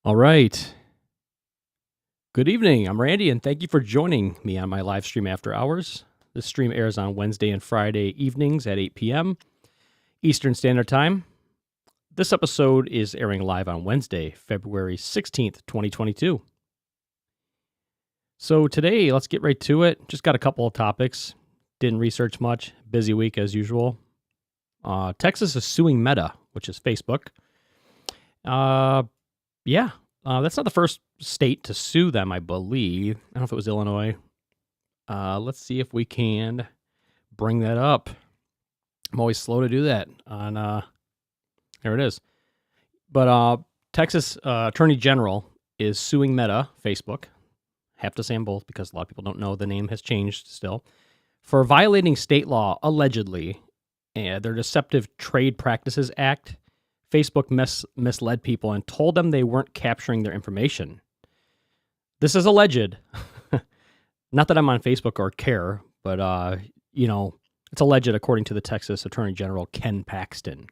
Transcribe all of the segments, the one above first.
All right. Good evening. I'm Randy, and thank you for joining me on my live stream after hours. This stream airs on Wednesday and Friday evenings at 8 p.m. Eastern Standard Time. This episode is airing live on Wednesday, February 16th, 2022. So today, let's get right to it. Just got a couple of topics. Didn't research much. Busy week as usual. Texas is suing Meta, which is Facebook. That's not the first state to sue them, I believe. I don't know if it was Illinois. Let's see if we can bring that up. I'm always slow to do that. There it is. But Texas Attorney General is suing Meta, Facebook. Have to say them both because a lot of people don't know the name has changed still. For violating state law, allegedly, their Deceptive Trade Practices Act. Facebook misled people and told them they weren't capturing their information. This is alleged. Not that I'm on Facebook or care, but, it's alleged according to the Texas Attorney General, Ken Paxton.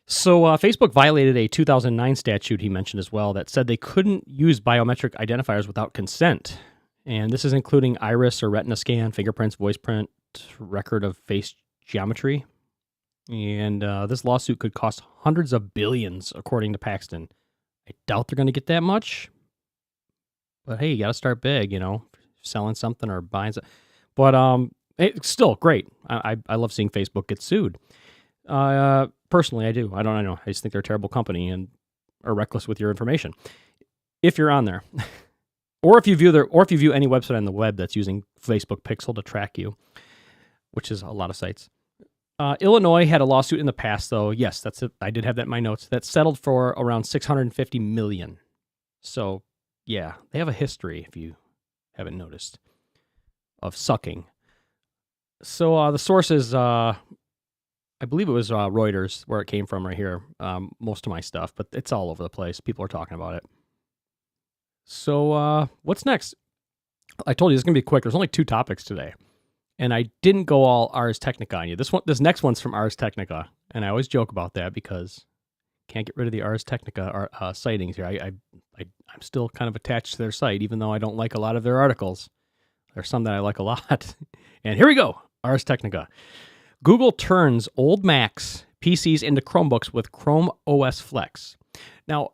So Facebook violated a 2009 statute he mentioned as well that said they couldn't use biometric identifiers without consent. And this is including iris or retina scan, fingerprints, voiceprint, record of face geometry. And this lawsuit could cost hundreds of billions, according to Paxton. I doubt they're going to get that much. But hey, you got to start big, selling something or buying something. But it's still great. I love seeing Facebook get sued. Personally, I do. I don't know. I just think they're a terrible company and are reckless with your information. If you're on there, or if you view any website on the web that's using Facebook Pixel to track you, which is a lot of sites. Illinois had a lawsuit in the past, though. Yes, that's it. I did have that in my notes. That settled for around $650 million. So, yeah, they have a history, if you haven't noticed, of sucking. So the source is, I believe it was Reuters, where it came from right here, most of my stuff, but it's all over the place. People are talking about it. So what's next? I told you it's going to be quick. There's only 2 topics today. And I didn't go all Ars Technica on you. This next one's from Ars Technica, and I always joke about that because can't get rid of the Ars Technica sightings here. I'm still kind of attached to their site, even though I don't like a lot of their articles. There's some that I like a lot. And here we go, Ars Technica. Google turns old Macs, PCs into Chromebooks with Chrome OS Flex. Now,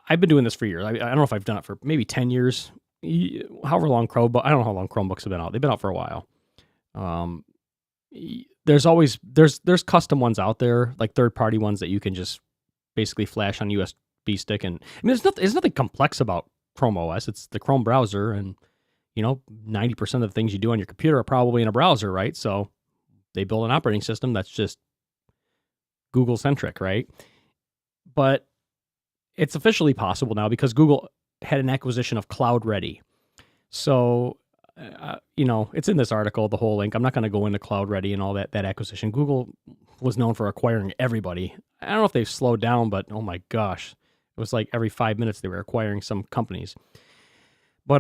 I've been doing this for years. I don't know if I've done it for maybe 10 years, however long I don't know how long Chromebooks have been out. They've been out for a while. There's custom ones out there, like third-party ones that you can just basically flash on USB stick. And I mean, there's nothing complex about Chrome OS. It's the Chrome browser, and 90% of the things you do on your computer are probably in a browser, right? So they build an operating system that's just Google-centric, right? But it's officially possible now because Google had an acquisition of CloudReady. So it's in this article, the whole link. I'm not going to go into CloudReady and all that acquisition. Google was known for acquiring everybody. I don't know if they've slowed down, but oh my gosh, it was like every 5 minutes they were acquiring some companies. But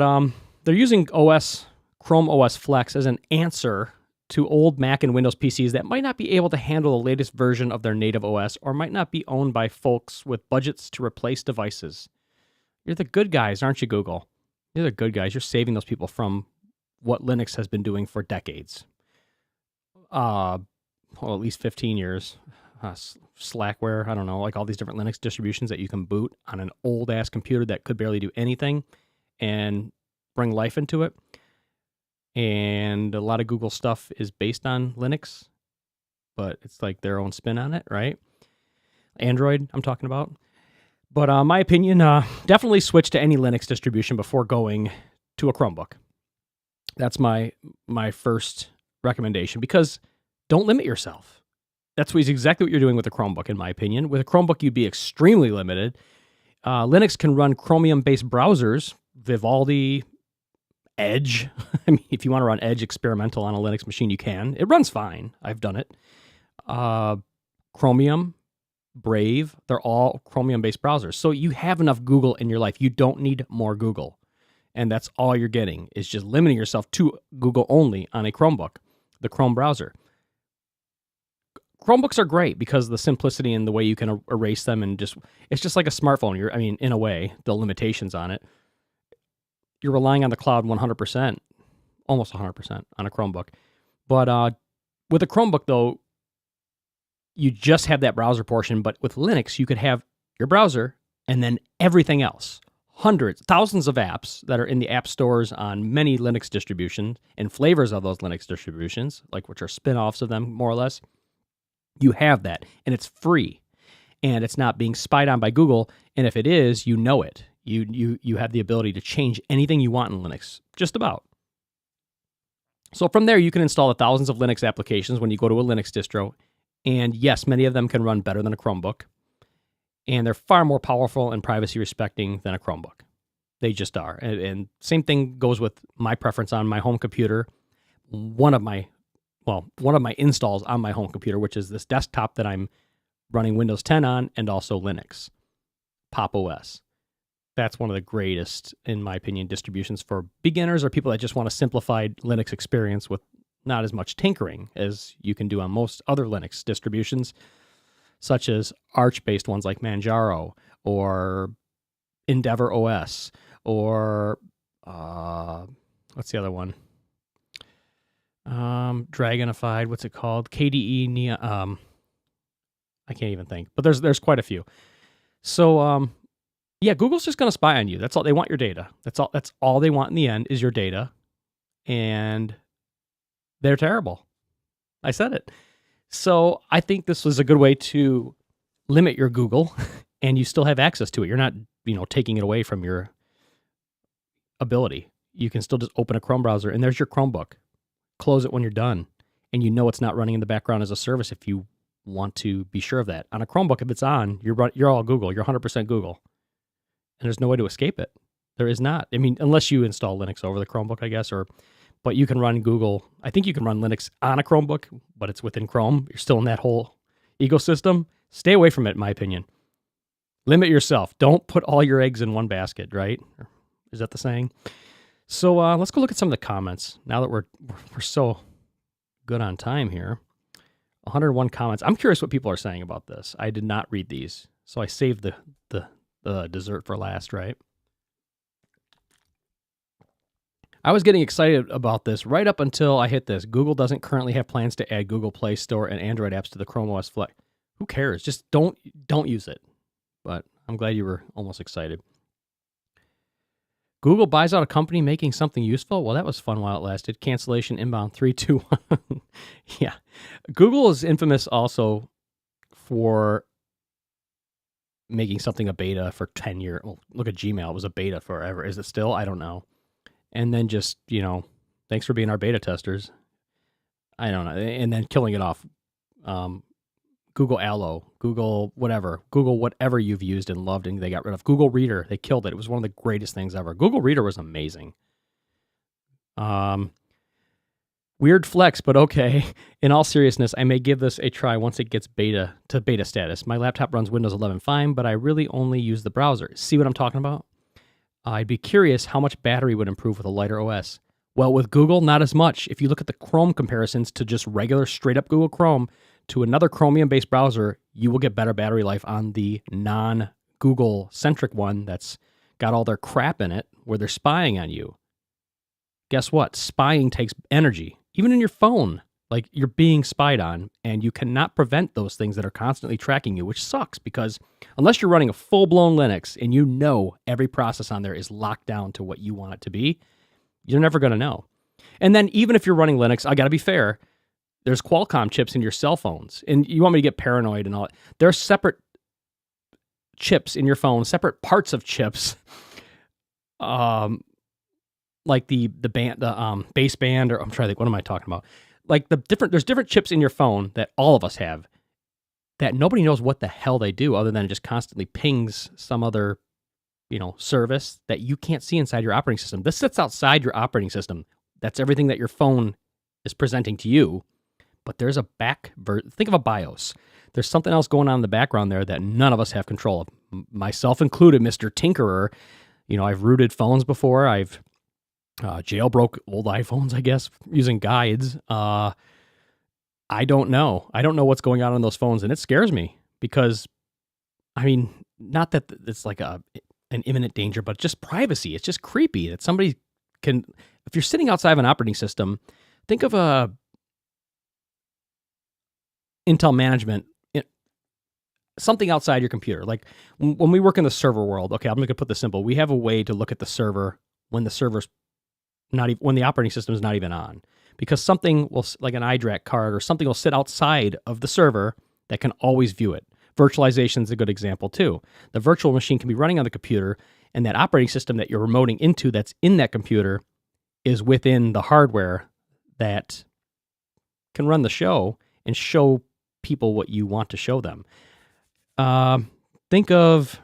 they're using Chrome OS Flex as an answer to old Mac and Windows PCs that might not be able to handle the latest version of their native OS or might not be owned by folks with budgets to replace devices. You're the good guys, aren't you, Google? You're the good guys. You're saving those people from what Linux has been doing for decades. At least 15 years. Slackware, I don't know, like all these different Linux distributions that you can boot on an old-ass computer that could barely do anything and bring life into it. And a lot of Google stuff is based on Linux, but it's like their own spin on it, right? Android, I'm talking about. But my opinion, definitely switch to any Linux distribution before going to a Chromebook. That's my first recommendation, because don't limit yourself. That's exactly what you're doing with a Chromebook, in my opinion. With a Chromebook, you'd be extremely limited. Linux can run Chromium-based browsers, Vivaldi, Edge. I mean, if you want to run Edge experimental on a Linux machine, you can. It runs fine. I've done it. Chromium, Brave, they're all Chromium-based browsers. So you have enough Google in your life. You don't need more Google. And that's all you're getting, is just limiting yourself to Google only on a Chromebook, the Chrome browser. Chromebooks are great because of the simplicity and the way you can erase them, and it's just like a smartphone. In a way, the limitations on it. You're relying on the cloud 100%, almost 100% on a Chromebook. But with a Chromebook, though, you just have that browser portion. But with Linux, you could have your browser and then everything else. Hundreds, thousands of apps that are in the app stores on many Linux distributions and flavors of those Linux distributions, like which are spin-offs of them, more or less. You have that, and it's free, and it's not being spied on by Google. And if it is, you know it. You have the ability to change anything you want in Linux, just about. So from there, you can install the thousands of Linux applications when you go to a Linux distro. And yes, many of them can run better than a Chromebook. And they're far more powerful and privacy respecting than a Chromebook. They just are. And same thing goes with my preference on my home computer. One of my installs on my home computer, which is this desktop that I'm running Windows 10 on, and also Linux, Pop! OS. That's one of the greatest, in my opinion, distributions for beginners or people that just want a simplified Linux experience with not as much tinkering as you can do on most other Linux distributions, such as Arch-based ones like Manjaro or Endeavor OS or what's the other one? Dragonified, what's it called? KDE Neon. I can't even think, but there's quite a few. So yeah, Google's just going to spy on you. That's all. They want your data. That's all they want in the end is your data, and they're terrible. I said it. So I think this was a good way to limit your Google, and you still have access to it. You're not, taking it away from your ability. You can still just open a Chrome browser, and there's your Chromebook. Close it when you're done, and it's not running in the background as a service if you want to be sure of that. On a Chromebook, if it's on, you're all Google. You're 100% Google, and there's no way to escape it. There is not. I mean, unless you install Linux over the Chromebook, I guess, but you can run Google. I think you can run Linux on a Chromebook, but it's within Chrome. You're still in that whole ecosystem. Stay away from it, in my opinion. Limit yourself. Don't put all your eggs in one basket, right? Is that the saying? So let's go look at some of the comments now that we're so good on time here. 101 comments. I'm curious what people are saying about this. I did not read these, so I saved the dessert for last, right? I was getting excited about this right up until I hit this. Google doesn't currently have plans to add Google Play Store and Android apps to the Chrome OS Flex. Who cares? Just don't use it. But I'm glad you were almost excited. Google buys out a company making something useful? Well, that was fun while it lasted. Cancellation inbound 321. Yeah. Google is infamous also for making something a beta for 10 years. Well, look at Gmail. It was a beta forever. Is it still? I don't know. And then just, thanks for being our beta testers. I don't know. And then killing it off. Google Allo, Google whatever you've used and loved and they got rid of. Google Reader, they killed it. It was one of the greatest things ever. Google Reader was amazing. Weird flex, but okay. In all seriousness, I may give this a try once it gets beta status. My laptop runs Windows 11 fine, but I really only use the browser. See what I'm talking about? I'd be curious how much battery would improve with a lighter OS. Well, with Google, not as much. If you look at the Chrome comparisons to just regular straight-up Google Chrome to another Chromium-based browser, you will get better battery life on the non-Google-centric one that's got all their crap in it where they're spying on you. Guess what? Spying takes energy. Even in your phone, like you're being spied on, and you cannot prevent those things that are constantly tracking you, which sucks because unless you're running a full-blown Linux and every process on there is locked down to what you want it to be, you're never going to know. And then even if you're running Linux, I got to be fair, there's Qualcomm chips in your cell phones, and you want me to get paranoid and all that. There are separate chips in your phone, separate parts of chips, like the baseband, or I'm trying to think, what am I talking about? Like there's different chips in your phone that all of us have that nobody knows what the hell they do other than it just constantly pings some other, service that you can't see inside your operating system. This sits outside your operating system. That's everything that your phone is presenting to you. But there's think of a BIOS. There's something else going on in the background there that none of us have control of, myself included, Mr. Tinkerer. I've rooted phones before. I've jailbroke old iPhones, I guess, using guides. I don't know. I don't know what's going on those phones, and it scares me because, I mean, not that it's like an imminent danger, but just privacy. It's just creepy that somebody can, if you're sitting outside of an operating system, think of a Intel management, something outside your computer. Like when we work in the server world, okay, I'm going to put this simple. We have a way to look at the server when the server's not even, when the operating system is not even on, because something will, like an iDRAC card or something will sit outside of the server that can always view it. Virtualization is a good example too. The virtual machine can be running on the computer, and that operating system that you're remoting into that's in that computer is within the hardware that can run the show and show people what you want to show them. Think of,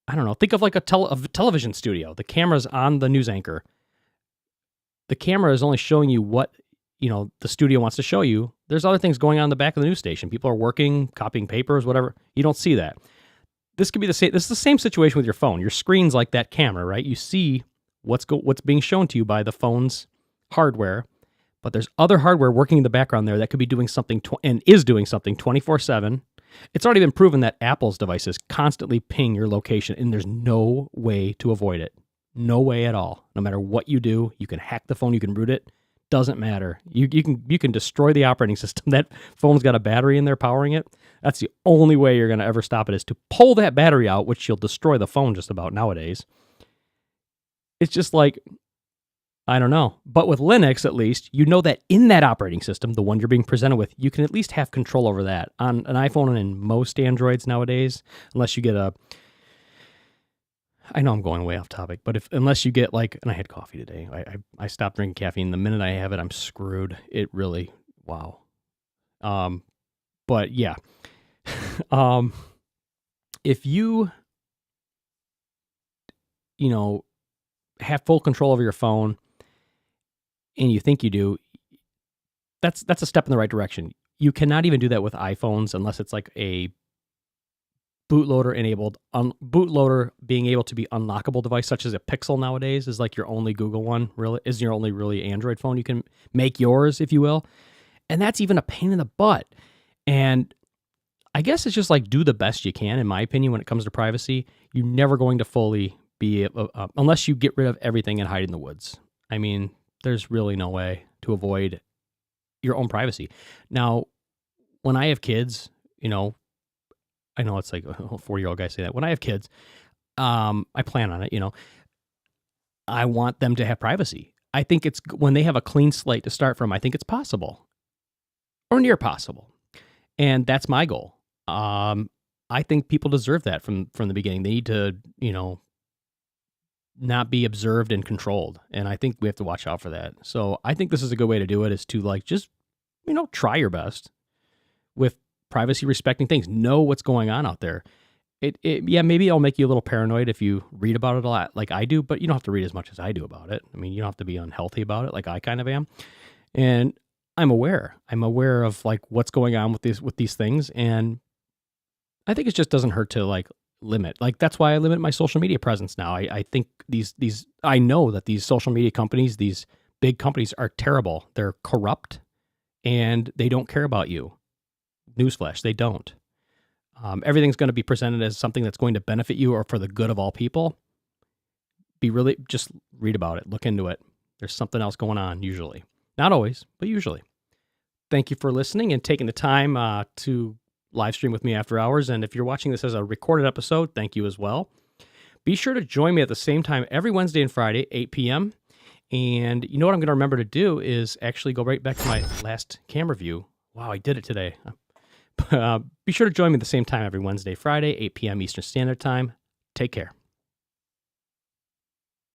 I don't know, think of like a television studio. The camera's on the news anchor. The camera is only showing you what, the studio wants to show you. There's other things going on in the back of the news station. People are working, copying papers, whatever. You don't see that. This could be the same. This is the same situation with your phone. Your screen's like that camera, right? You see what's being shown to you by the phone's hardware, but there's other hardware working in the background there that could be doing something and is doing something 24/7. It's already been proven that Apple's devices constantly ping your location, and there's no way to avoid it. No way at all. No matter what you do, you can hack the phone, you can root it. Doesn't matter. You can destroy the operating system. That phone's got a battery in there powering it. That's the only way you're going to ever stop it, is to pull that battery out, which you'll destroy the phone just about nowadays. It's just like, I don't know. But with Linux, at least, you know that in that operating system, the one you're being presented with, you can at least have control over that. On an iPhone and in most Androids nowadays, unless you get I know I'm going way off topic, but unless you get like, and I had coffee today. I stopped drinking caffeine. The minute I have it, I'm screwed. It really, wow. But yeah. If you have full control over your phone, and you think you do, that's a step in the right direction. You cannot even do that with iPhones unless it's like a bootloader enabled, bootloader being able to be unlockable device, such as a Pixel nowadays is like your only Google one, really, is your only really Android phone. You can make yours, if you will. And that's even a pain in the butt. And I guess it's just like, do the best you can, in my opinion, when it comes to privacy. You're never going to fully be, unless you get rid of everything and hide in the woods. I mean, there's really no way to avoid your own privacy. Now, when I have kids, I know it's like a 40-year-old guy say that. When I have kids, I plan on it, I want them to have privacy. I think it's, when they have a clean slate to start from, I think it's possible. Or near possible. And that's my goal. I think people deserve that from the beginning. They need to, not be observed and controlled. And I think we have to watch out for that. So I think this is a good way to do it, is to like, just, try your best with privacy respecting things. Know what's going on out there. Yeah, maybe it'll make you a little paranoid if you read about it a lot like I do, but you don't have to read as much as I do about it. I mean, you don't have to be unhealthy about it like I kind of am. And I'm aware of like what's going on with these things. And I think it just doesn't hurt to like limit. Like, that's why I limit my social media presence now. I think I know that these social media companies, these big companies, are terrible. They're corrupt and they don't care about you. Newsflash, they don't. Everything's going to be presented as something that's going to benefit you or for the good of all people. Just read about it. Look into it. There's something else going on, usually. Not always, but usually. Thank you for listening and taking the time to live stream with me after hours. And if you're watching this as a recorded episode, thank you as well. Be sure to join me at the same time every Wednesday and Friday, 8 p.m. And you know what I'm going to remember to do is actually go right back to my last camera view. Wow, I did it today. Be sure to join me at the same time every Wednesday, Friday, 8 p.m. Eastern Standard Time. Take care.